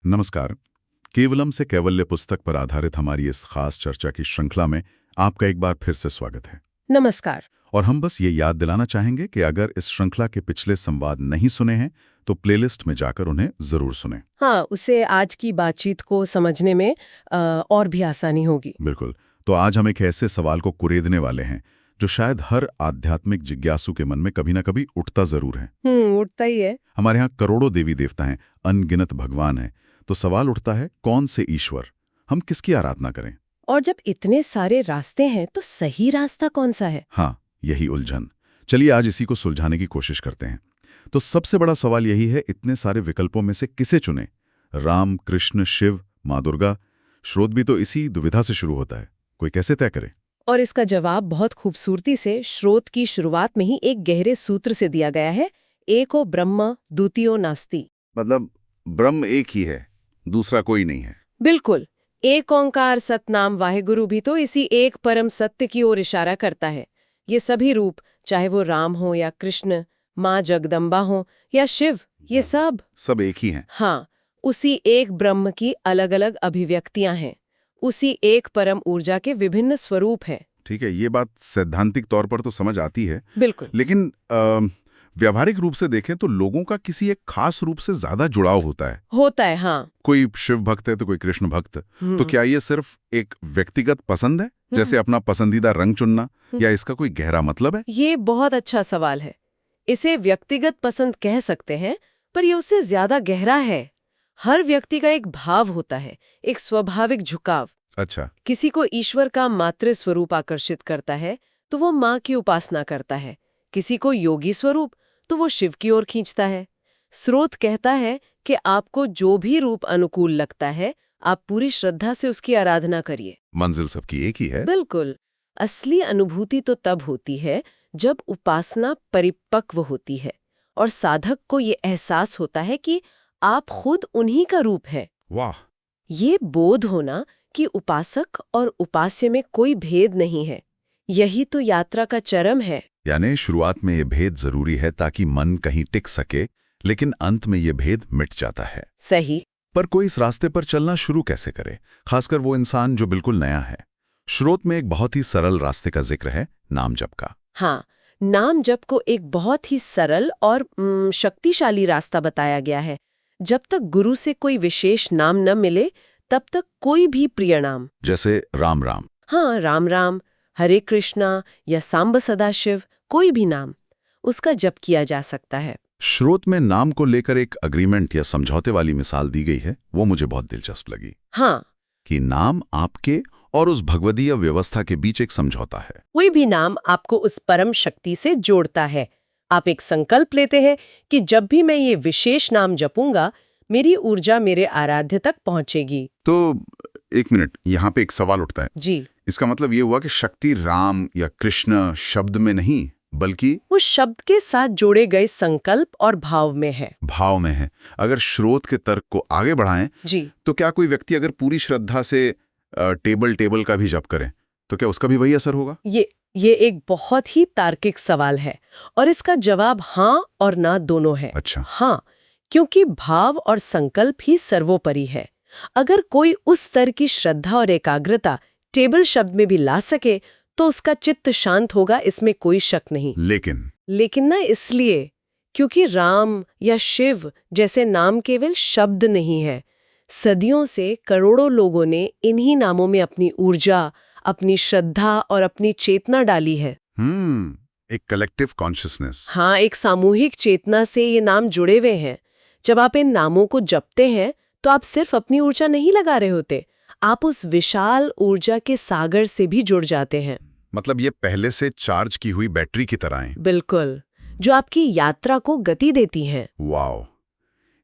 नमस्कार। केवलम से कैवल्य पुस्तक पर आधारित हमारी इस खास चर्चा की श्रृंखला में आपका एक बार फिर से स्वागत है। नमस्कार। और हम बस ये याद दिलाना चाहेंगे कि अगर इस श्रृंखला के पिछले संवाद नहीं सुने हैं तो प्लेलिस्ट में जाकर उन्हें जरूर सुनें। हाँ, उससे आज की बातचीत को समझने में और भी आसानी होगी। बिल्कुल। तो आज हम एक ऐसे सवाल को कुरेदने वाले हैं जो शायद हर आध्यात्मिक जिज्ञासु के मन में कभी ना कभी उठता जरूर है। उठता ही है। हमारे यहाँ करोड़ों देवी देवता हैं, अनगिनत भगवान हैं, तो सवाल उठता है कौन से ईश्वर, हम किसकी आराधना करें। और जब इतने सारे रास्ते हैं तो सही रास्ता कौन सा है? हाँ, यही उलझन। चलिए आज इसी को सुलझाने की कोशिश करते हैं। तो सबसे बड़ा सवाल यही है, इतने सारे विकल्पों में से किसे चुने? राम, कृष्ण, शिव, माँ दुर्गा? स्रोत भी तो इसी दुविधा से शुरू होता है, कोई कैसे तय करे? और इसका जवाब बहुत खूबसूरती से स्रोत की शुरुआत में ही एक गहरे सूत्र से दिया गया है। एको ब्रह्म द्वितीयो नास्ति। मतलब ब्रह्म एक ही है, दूसरा कोई नहीं है। बिल्कुल। एक ओंकार सतनाम वाहेगुरु भी तो इसी एक परम सत्य की ओर इशारा करता है। ये सभी रूप, चाहे वो राम हो या कृष्ण, माँ जगदम्बा हो या शिव, ये सब एक ही हैं। हाँ, उसी एक ब्रह्म की अलग अलग अभिव्यक्तियां हैं। उसी एक परम ऊर्जा के विभिन्न स्वरूप हैं। ठीक है, ये बात सैद्धांतिक तौर पर तो समझ आती है, बिल्कुल। लेकिन व्यावहारिक रूप से देखें तो लोगों का किसी एक खास रूप से ज्यादा जुड़ाव होता है। हाँ। कोई शिव भक्त है तो कोई कृष्ण भक्त। तो क्या ये सिर्फ एक व्यक्तिगत पसंद है, जैसे अपना पसंदीदा रंग चुनना, या इसका कोई गहरा मतलब है? ये बहुत अच्छा सवाल है। इसे व्यक्तिगत पसंद कह सकते हैं, पर ये उससे ज्यादा गहरा है। हर व्यक्ति का एक भाव होता है, एक स्वाभाविक झुकाव। अच्छा। किसी को ईश्वर का मातृ स्वरूप आकर्षित करता है तो वो माँ की उपासना करता है। किसी को योगी स्वरूप तो वो शिव की ओर खींचता है। स्रोत कहता है कि आपको जो भी रूप अनुकूल लगता है, आप पूरी श्रद्धा से उसकी आराधना करिए। मंजिल सबकी एक ही है। बिल्कुल। असली अनुभूति तो तब होती है जब उपासना परिपक्व होती है और साधक को ये एहसास होता है कि आप खुद उन्हीं का रूप है। वाह। ये बोध होना कि उपासक और उपास्य में कोई भेद नहीं है, यही तो यात्रा का चरम है। यानी शुरुआत में ये भेद जरूरी है ताकि मन कहीं टिक सके, लेकिन अंत में ये भेद मिट जाता है। सही। पर कोई इस रास्ते पर चलना शुरू कैसे करे, खासकर वो इंसान जो बिल्कुल नया है? स्रोत में एक बहुत ही सरल रास्ते का जिक्र है, नाम जप का। हाँ, नाम जप को एक बहुत ही सरल और शक्तिशाली रास्ता बताया गया है। जब तक गुरु से कोई विशेष नाम न मिले तब तक कोई भी प्रिय नाम, जैसे राम राम। हाँ, राम राम, हरे कृष्णा या सांब सदाशिव, कोई भी नाम, उसका जप किया जा सकता है। स्रोत में नाम को लेकर एक अग्रीमेंट या समझौते वाली मिसाल दी गई है, वो मुझे बहुत दिलचस्प लगी। हाँ, कि नाम आपके और उस भगवदीय व्यवस्था के बीच एक समझौता है। कोई भी नाम आपको उस परम शक्ति से जोड़ता है। आप एक संकल्प लेते हैं कि जब भी मैं ये विशेष नाम जपूंगा, मेरी ऊर्जा मेरे आराध्य तक पहुंचेगी। तो एक मिनट, यहाँ पे एक सवाल उठता है। जी। इसका मतलब ये हुआ कि शक्ति राम या कृष्ण शब्द में नहीं, बल्कि वो शब्द के साथ जोड़े गए संकल्प और भाव में है। भाव में है। अगर स्रोत के तर्क को आगे बढ़ाएं, जी, तो क्या कोई व्यक्ति अगर पूरी श्रद्धा से टेबल का भी जप करे तो क्या उसका भी वही असर होगा? ये एक बहुत ही तार्किक सवाल है और इसका जवाब हाँ और ना दोनों है। अच्छा। हाँ, क्योंकि भाव और संकल्प ही सर्वोपरि है। अगर कोई उस स्तर की श्रद्धा और एकाग्रता टेबल शब्द में भी ला सके तो उसका चित्त शांत होगा, इसमें कोई शक नहीं। लेकिन ना इसलिए क्योंकि राम या शिव जैसे नाम केवल शब्द नहीं है। सदियों से करोड़ों लोगों ने इन्हीं नामों में अपनी ऊर्जा, अपनी श्रद्धा और अपनी चेतना डाली है। एक कलेक्टिव कॉन्शियसनेस। हाँ, एक सामूहिक चेतना से ये नाम जुड़े हुए हैं। जब आप इन नामों को जपते हैं तो आप सिर्फ अपनी ऊर्जा नहीं लगा रहे होते, आप उस विशाल ऊर्जा के सागर से भी जुड़ जाते हैं। मतलब ये पहले से चार्ज की हुई बैटरी की तरह है। बिल्कुल, जो आपकी यात्रा को गति देती हैं। वाओ,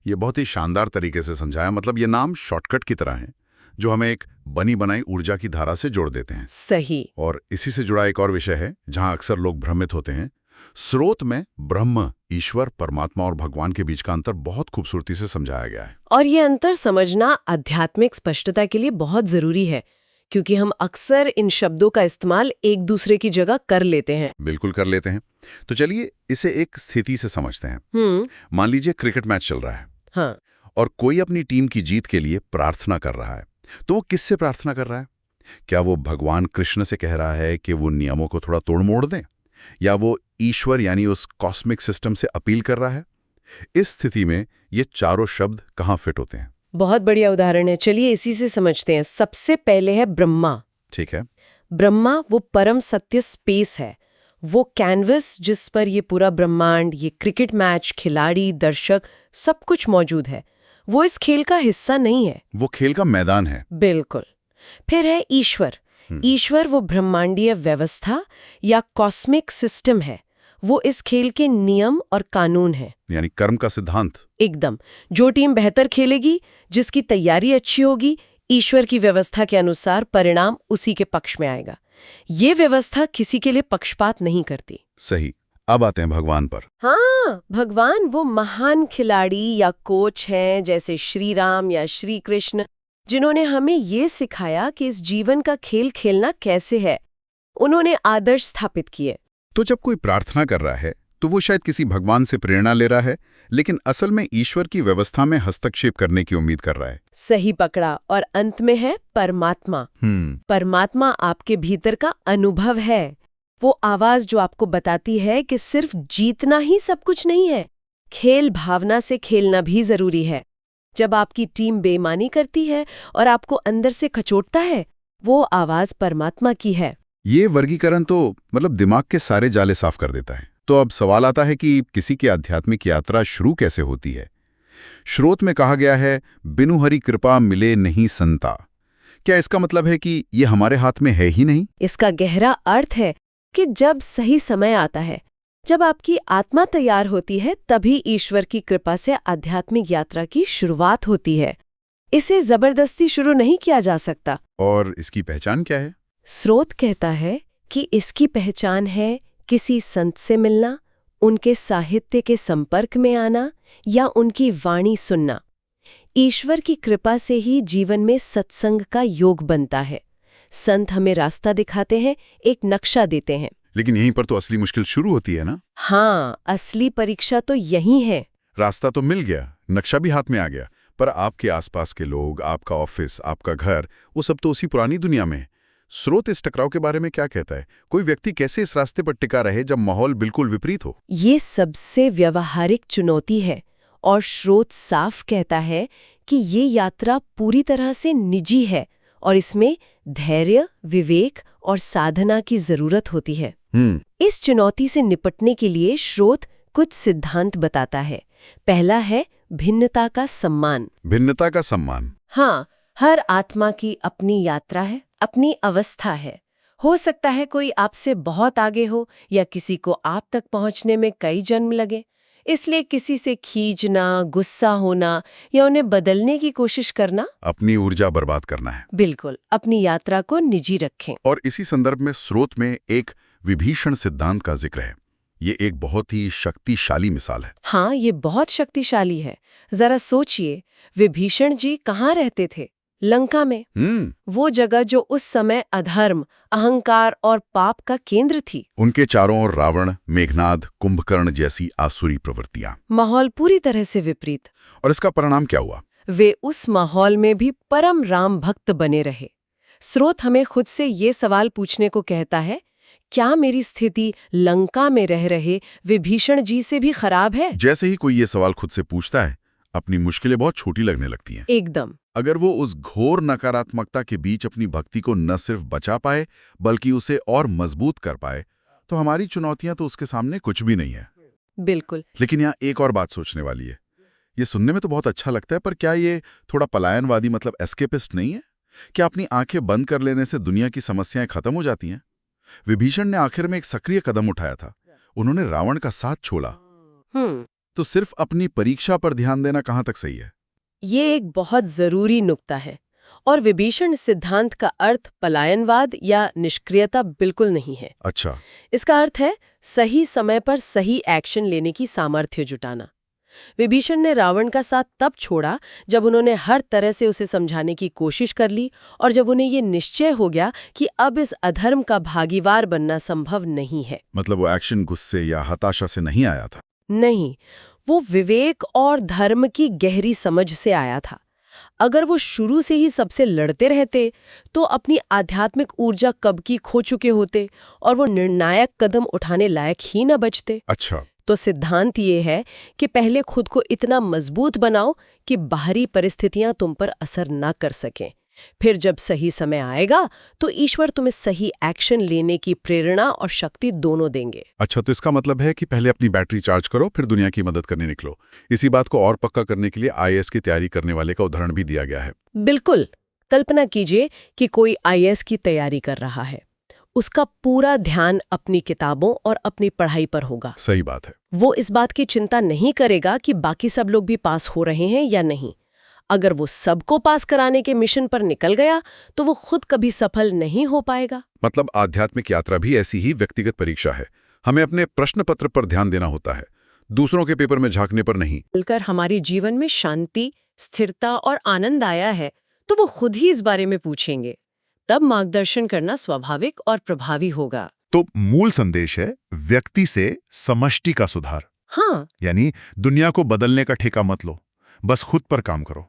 ये बहुत ही शानदार तरीके से समझाया। मतलब ये नाम शॉर्टकट की तरह है जो हमें एक बनी बनाई ऊर्जा की धारा से जोड़ देते हैं। सही। और इसी से जुड़ा एक और विषय है जहां अक्सर लोग भ्रमित होते हैं। स्रोत में ब्रह्म, ईश्वर, परमात्मा और भगवान के बीच का अंतर बहुत खूबसूरती से समझाया गया है। और ये अंतर समझना आध्यात्मिक स्पष्टता के लिए बहुत जरूरी है, क्योंकि हम अक्सर इन शब्दों का इस्तेमाल एक दूसरे की जगह कर लेते हैं। बिल्कुल कर लेते हैं। तो चलिए इसे एक स्थिति से समझते हैं। मान लीजिए क्रिकेट मैच चल रहा है। हाँ। और कोई अपनी टीम की जीत के लिए प्रार्थना कर रहा है, तो वो किससे प्रार्थना कर रहा है? क्या वो भगवान कृष्ण से कह रहा है कि वो नियमों को थोड़ा तोड़ मोड़ दें, या वो ईश्वर यानी उस कॉस्मिक सिस्टम से अपील कर रहा है? इस स्थिति में ये चारों शब्द कहाँ फिट होते हैं? बहुत बढ़िया उदाहरण है, चलिए इसी से समझते हैं। सबसे पहले है ब्रह्मा। ठीक है। ब्रह्मा वो परम सत्य स्पेस है, वो कैनवस जिस पर ये पूरा ब्रह्मांड, ये क्रिकेट मैच, खिलाड़ी, दर्शक, सब कुछ मौजूद है। वो इस खेल का हिस्सा नहीं है। वो खेल का मैदान है। बिल्कुल। फिर है ईश्वर। ईश्वर वो ब्रह्मांडीय व्यवस्था या कॉस्मिक सिस्टम है। वो इस खेल के नियम और कानून है, यानी कर्म का सिद्धांत। एकदम। जो टीम बेहतर खेलेगी, जिसकी तैयारी अच्छी होगी, ईश्वर की व्यवस्था के अनुसार परिणाम उसी के पक्ष में आएगा। ये व्यवस्था किसी के लिए पक्षपात नहीं करती। सही। अब आते हैं भगवान पर। हाँ, भगवान वो महान खिलाड़ी या कोच हैं, जैसे श्री राम या श्री कृष्ण, जिन्होंने हमें ये सिखाया कि इस जीवन का खेल खेलना कैसे है। उन्होंने आदर्श स्थापित किए। तो जब कोई प्रार्थना कर रहा है तो वो शायद किसी भगवान से प्रेरणा ले रहा है, लेकिन असल में ईश्वर की व्यवस्था में हस्तक्षेप करने की उम्मीद कर रहा है। सही पकड़ा। और अंत में है परमात्मा। परमात्मा आपके भीतर का अनुभव है, वो आवाज जो आपको बताती है कि सिर्फ जीतना ही सब कुछ नहीं है, खेल भावना से खेलना भी जरूरी है। जब आपकी टीम बेईमानी करती है और आपको अंदर से खचोटता है, वो आवाज परमात्मा की है। ये वर्गीकरण तो मतलब दिमाग के सारे जाले साफ कर देता है। तो अब सवाल आता है कि किसी की आध्यात्मिक यात्रा शुरू कैसे होती है? श्रोत में कहा गया है, बिनु हरि कृपा मिले नहीं संता। क्या इसका मतलब है कि ये हमारे हाथ में है ही नहीं? इसका गहरा अर्थ है कि जब सही समय आता है, जब आपकी आत्मा तैयार होती है, तभी ईश्वर की कृपा से आध्यात्मिक यात्रा की शुरुआत होती है। इसे जबरदस्ती शुरू नहीं किया जा सकता। और इसकी पहचान क्या है? स्रोत कहता है कि इसकी पहचान है किसी संत से मिलना, उनके साहित्य के संपर्क में आना या उनकी वाणी सुनना। ईश्वर की कृपा से ही जीवन में सत्संग का योग बनता है। संत हमें रास्ता दिखाते हैं, एक नक्शा देते हैं। लेकिन यहीं पर तो असली मुश्किल शुरू होती है ना? हाँ, असली परीक्षा तो यही है। रास्ता तो मिल गया, नक्शा भी हाथ में आ गया, पर आपके आसपास के लोग, आपका ऑफिस, आपका घर, वो सब तो उसी पुरानी दुनिया में है। स्रोत इस टकराव के बारे में क्या कहता है? कोई व्यक्ति कैसे इस रास्ते पर टिका रहे जब माहौल बिल्कुल विपरीत हो? ये सबसे व्यावहारिक चुनौती है, और स्रोत साफ कहता है कि ये यात्रा पूरी तरह से निजी है और इसमें धैर्य, विवेक और साधना की जरूरत होती है। इस चुनौती से निपटने के लिए स्रोत कुछ सिद्धांत बताता है। पहला है भिन्नता का सम्मान। भिन्नता का सम्मान। हाँ, हर आत्मा की अपनी यात्रा है, अपनी अवस्था है। हो सकता है कोई आपसे बहुत आगे हो या किसी को आप तक पहुंचने में कई जन्म लगे। इसलिए किसी से खींचना, गुस्सा होना या उन्हें बदलने की कोशिश करना, अपनी ऊर्जा बर्बाद करना है। बिल्कुल, अपनी यात्रा को निजी रखें। और इसी संदर्भ में स्रोत में एक विभीषण सिद्धांत का जिक्र है। ये एक बहुत ही शक्तिशाली मिसाल है। हाँ, ये बहुत शक्तिशाली है। जरा सोचिए, विभीषण जी कहाँ रहते थे? लंका में। वो जगह जो उस समय अधर्म, अहंकार और पाप का केंद्र थी। उनके चारों ओर रावण, मेघनाद, कुंभकर्ण जैसी आसुरी प्रवृत्तियां। माहौल पूरी तरह से विपरीत। और इसका परिणाम क्या हुआ? वे उस माहौल में भी परम राम भक्त बने रहे। स्रोत हमें खुद से ये सवाल पूछने को कहता है, क्या मेरी स्थिति लंका में रह रहे विभीषण जी से भी खराब है? जैसे ही कोई ये सवाल खुद से पूछता है, अपनी मुश्किलें बहुत छोटी लगने लगती हैं। एकदम। अगर वो उस घोर नकारात्मकता के बीच अपनी भक्ति को न सिर्फ बचा पाए, बल्कि उसे और मजबूत कर पाए, तो हमारी चुनौतियां तो उसके सामने कुछ भी नहीं है। बिल्कुल। लेकिन यहाँ एक और बात सोचने वाली है। ये सुनने में तो बहुत अच्छा लगता है, पर क्या ये थोड़ा पलायनवादी मतलब एस्केपिस्ट नहीं है? क्या अपनी आंखें बंद कर लेने से दुनिया की समस्याएं खत्म हो जाती हैं? विभीषण ने आखिर में एक सक्रिय कदम उठाया था। उन्होंने रावण का साथ छोड़ा। तो सिर्फ अपनी परीक्षा पर ध्यान देना कहाँ तक सही है? ये एक बहुत जरूरी नुक्ता है। और विभीषण सिद्धांत का अर्थ पलायनवाद या निष्क्रियता बिल्कुल नहीं है। अच्छा। इसका अर्थ है सही समय पर सही एक्शन लेने की सामर्थ्य जुटाना। विभीषण ने रावण का साथ तब छोड़ा जब उन्होंने हर तरह से उसे समझाने की कोशिश कर ली और जब उन्हें ये निश्चय हो गया कि अब इस अधर्म का भागीदार बनना संभव नहीं है। मतलब वो एक्शन गुस्से या हताशा से नहीं आया था? नहीं, वो विवेक और धर्म की गहरी समझ से आया था। अगर वो शुरू से ही सबसे लड़ते रहते तो अपनी आध्यात्मिक ऊर्जा कब की खो चुके होते और वो निर्णायक कदम उठाने लायक ही न बचते। अच्छा, तो सिद्धांत ये है कि पहले खुद को इतना मजबूत बनाओ कि बाहरी परिस्थितियां तुम पर असर न कर सकें। फिर जब सही समय आएगा तो ईश्वर तुम्हें सही एक्शन लेने की प्रेरणा और शक्ति दोनों देंगे। अच्छा, तो इसका मतलब है कि पहले अपनी बैटरी चार्ज करो, फिर दुनिया की मदद करने निकलो। इसी बात को और पक्का करने के लिए आईएएस की तैयारी करने वाले का उदाहरण भी दिया गया है। बिल्कुल। कल्पना कीजिए कि कोई आईएएस की तैयारी कर रहा है। उसका पूरा ध्यान अपनी किताबों और अपनी पढ़ाई पर होगा। सही बात है। वो इस बात की चिंता नहीं करेगा कि बाकी सब लोग भी पास हो रहे हैं या नहीं। अगर वो सबको पास कराने के मिशन पर निकल गया तो वो खुद कभी सफल नहीं हो पाएगा। मतलब आध्यात्मिक यात्रा भी ऐसी ही व्यक्तिगत परीक्षा है। हमें अपने प्रश्न पत्र पर ध्यान देना होता है, दूसरों के पेपर में झांकने पर नहीं। मिलकर हमारे जीवन में शांति, स्थिरता और आनंद आया है तो वो खुद ही इस बारे में पूछेंगे। तब मार्गदर्शन करना स्वाभाविक और प्रभावी होगा। तो मूल संदेश है व्यक्ति से समष्टि का सुधार। हाँ, यानी दुनिया को बदलने का ठेका मत लो, बस खुद पर काम करो।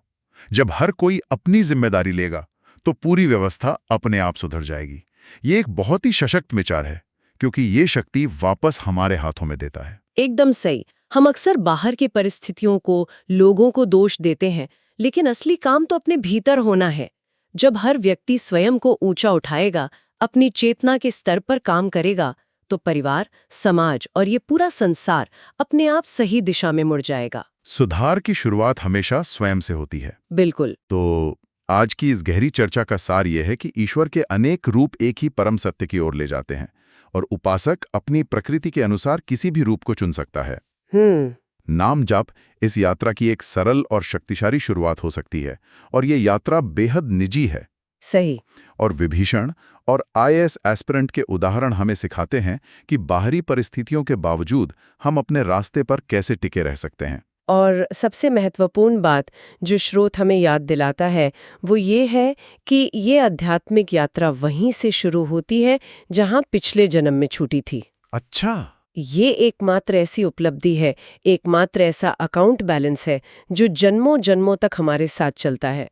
जब हर कोई अपनी जिम्मेदारी लेगा तो पूरी व्यवस्था अपने आप सुधर जाएगी। ये एक बहुत ही सशक्त विचार है, क्योंकि ये शक्ति वापस हमारे हाथों में देता है। एकदम सही। हम अक्सर बाहर की परिस्थितियों को, लोगों को दोष देते हैं, लेकिन असली काम तो अपने भीतर होना है। जब हर व्यक्ति स्वयं को ऊंचा उठाएगा, अपनी चेतना के स्तर पर काम करेगा, तो परिवार, समाज और ये पूरा संसार अपने आप सही दिशा में मुड़ जाएगा। सुधार की शुरुआत हमेशा स्वयं से होती है। बिल्कुल। तो आज की इस गहरी चर्चा का सार यह है कि ईश्वर के अनेक रूप एक ही परम सत्य की ओर ले जाते हैं और उपासक अपनी प्रकृति के अनुसार किसी भी रूप को चुन सकता है। नाम जाप इस यात्रा की एक सरल और शक्तिशाली शुरुआत हो सकती है, और ये यात्रा बेहद निजी है। सही। और विभीषण और आईएएस एस्पिरेंट के उदाहरण हमें सिखाते हैं कि बाहरी परिस्थितियों के बावजूद हम अपने रास्ते पर कैसे टिके रह सकते हैं। और सबसे महत्वपूर्ण बात जो स्रोत हमें याद दिलाता है वो ये है कि ये आध्यात्मिक यात्रा वहीं से शुरू होती है जहां पिछले जन्म में छूटी थी। अच्छा, ये एकमात्र ऐसी उपलब्धि है, एकमात्र ऐसा अकाउंट बैलेंस है जो जन्मों जन्मों तक हमारे साथ चलता है।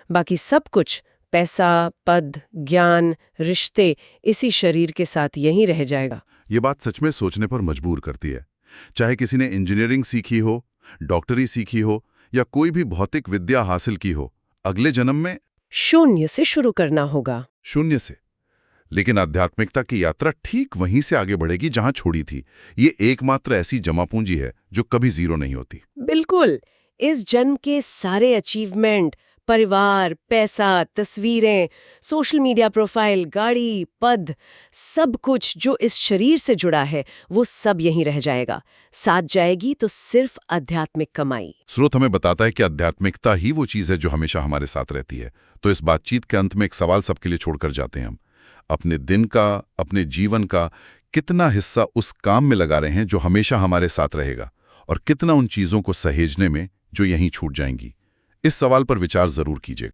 बाकी सब कुछ, पैसा, पद, ज्ञान, रिश्ते, इसी शरीर के साथ यहीं रह जाएगा। ये बात सच में सोचने पर मजबूर करती है। चाहे किसी ने इंजीनियरिंग सीखी हो, डॉक्टरी सीखी हो या कोई भी भौतिक विद्या हासिल की हो, अगले जन्म में शून्य से शुरू करना होगा। शून्य से। लेकिन आध्यात्मिकता की यात्रा ठीक वहीं से आगे बढ़ेगी जहां छोड़ी थी। ये एकमात्र ऐसी जमा पूंजी है जो कभी जीरो नहीं होती। बिल्कुल। इस जन्म के सारे अचीवमेंट, परिवार, पैसा, तस्वीरें, सोशल मीडिया प्रोफाइल, गाड़ी, पद, सब कुछ जो इस शरीर से जुड़ा है वो सब यहीं रह जाएगा। साथ जाएगी तो सिर्फ आध्यात्मिक कमाई। स्रोत हमें बताता है कि आध्यात्मिकता ही वो चीज है जो हमेशा हमारे साथ रहती है। तो इस बातचीत के अंत में एक सवाल सबके लिए छोड़कर जाते हैं हम। अपने दिन का, अपने जीवन का कितना हिस्सा उस काम में लगा रहे हैं जो हमेशा हमारे साथ रहेगा, और कितना उन चीजों को सहेजने में जो यहीं छूट जाएंगी। इस सवाल पर विचार जरूर कीजिए।